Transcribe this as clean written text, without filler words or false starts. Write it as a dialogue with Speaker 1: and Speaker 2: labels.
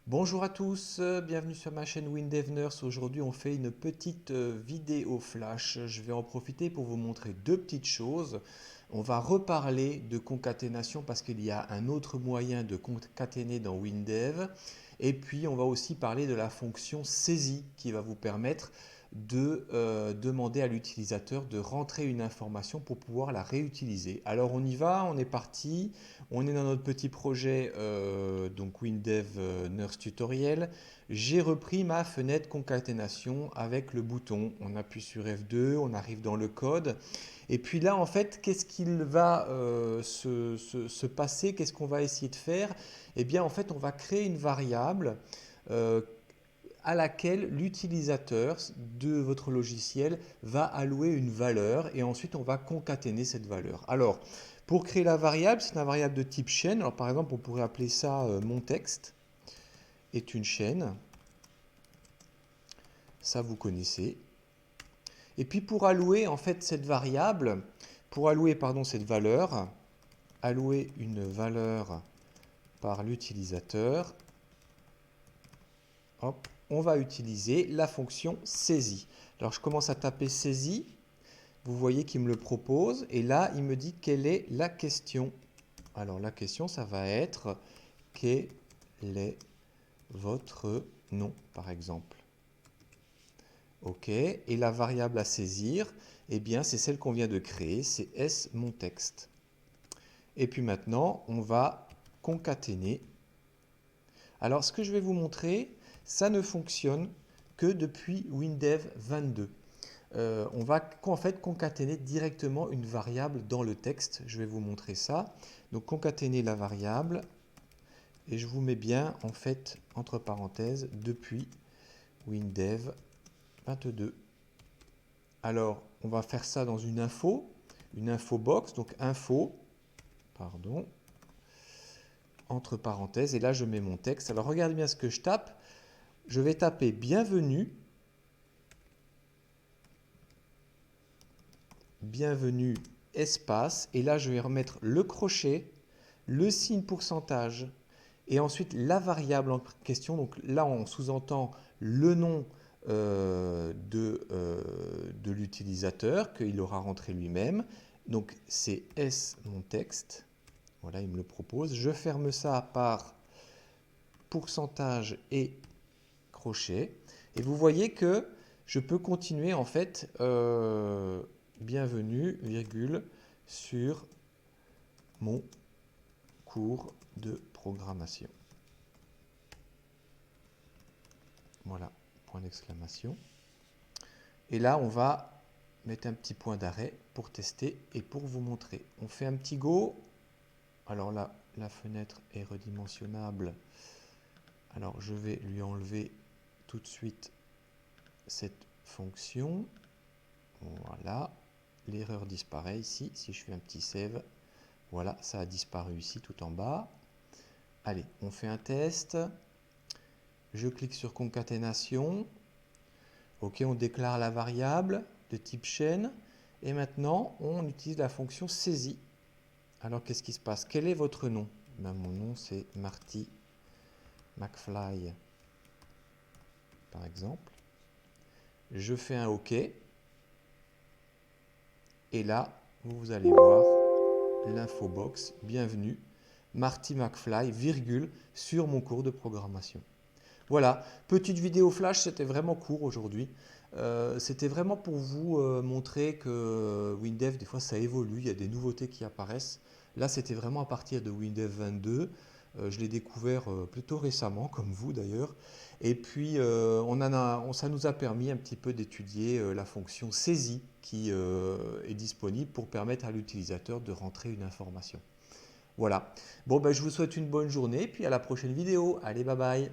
Speaker 1: Bonjour à tous, bienvenue sur ma chaîne WinDev Nurse. Aujourd'hui, on fait une petite vidéo flash. Je vais en profiter pour vous montrer deux petites choses. On va reparler de concaténation parce qu'il y a un autre moyen de concaténer dans WinDev. Et puis, on va aussi parler de la fonction saisie qui va vous permettre de demander à l'utilisateur de rentrer une information pour pouvoir la réutiliser. Alors, on y va, on est parti. On est dans notre petit projet donc WinDev Nurse Tutoriel. J'ai repris ma fenêtre concaténation avec le bouton. On appuie sur F2, on arrive dans le code. Et puis là, en fait, qu'est-ce qu'il va se passer? Qu'est-ce qu'on va essayer de faire? Eh bien, en fait, on va créer une variable euh, à laquelle l'utilisateur de votre logiciel va allouer une valeur et ensuite on va concaténer cette valeur. Alors, pour créer la variable, c'est une variable de type chaîne. Alors, par exemple, on pourrait appeler ça mon texte est une chaîne. Ça, vous connaissez. Et puis, pour allouer en fait cette variable, pour allouer cette valeur, allouer une valeur par l'utilisateur, hop, on va utiliser la fonction saisie. Alors, je commence à taper saisie. Vous voyez qu'il me le propose et là, il me dit quelle est la question. Alors, la question, ça va être quel est votre nom, par exemple. OK. Et la variable à saisir, eh bien, c'est celle qu'on vient de créer, c'est S mon texte. Et puis maintenant, on va concaténer. Alors, ce que je vais vous montrer, ça ne fonctionne que depuis WinDev 22. On va en fait concaténer directement une variable dans le texte. Je vais vous montrer ça. Donc concaténer la variable et je vous mets bien en fait entre parenthèses depuis WinDev 22. Alors on va faire ça dans une info box, donc info, pardon, entre parenthèses et là je mets mon texte. Alors regardez bien ce que je tape. Je vais taper bienvenue. Bienvenue espace et là je vais remettre le crochet, le signe pourcentage et ensuite la variable en question. Donc là on sous-entend le nom de l'utilisateur qu'il aura rentré lui-même. Donc c'est S mon texte. Voilà, il me le propose. Je ferme ça par pourcentage et crochet. Et vous voyez que je peux continuer en fait bienvenue, virgule, sur mon cours de programmation. Voilà, point d'exclamation. Et là, on va mettre un petit point d'arrêt pour tester et pour vous montrer. On fait un petit go. Alors là, la fenêtre est redimensionnable. Alors, je vais lui enlever tout de suite cette fonction. Voilà. L'erreur disparaît ici. Si je fais un petit save, voilà, ça a disparu ici tout en bas. Allez, on fait un test. Je clique sur concaténation. OK, on déclare la variable de type chaîne. Et maintenant, on utilise la fonction saisie. Alors, qu'est-ce qui se passe? Quel est votre nom? Ben, mon nom, c'est Marty McFly, par exemple. Je fais un OK. Et là, vous allez voir l'infobox, bienvenue, Marty McFly, virgule, sur mon cours de programmation. Voilà, petite vidéo flash, c'était vraiment court aujourd'hui. C'était vraiment pour vous montrer que WinDev, des fois, ça évolue, il y a des nouveautés qui apparaissent. Là, c'était vraiment à partir de WinDev 22. Je l'ai découvert plutôt récemment, comme vous d'ailleurs. Et puis, ça nous a permis un petit peu d'étudier la fonction saisie qui est disponible pour permettre à l'utilisateur de rentrer une information. Voilà. Bon, ben, je vous souhaite une bonne journée, puis à la prochaine vidéo. Allez, bye bye.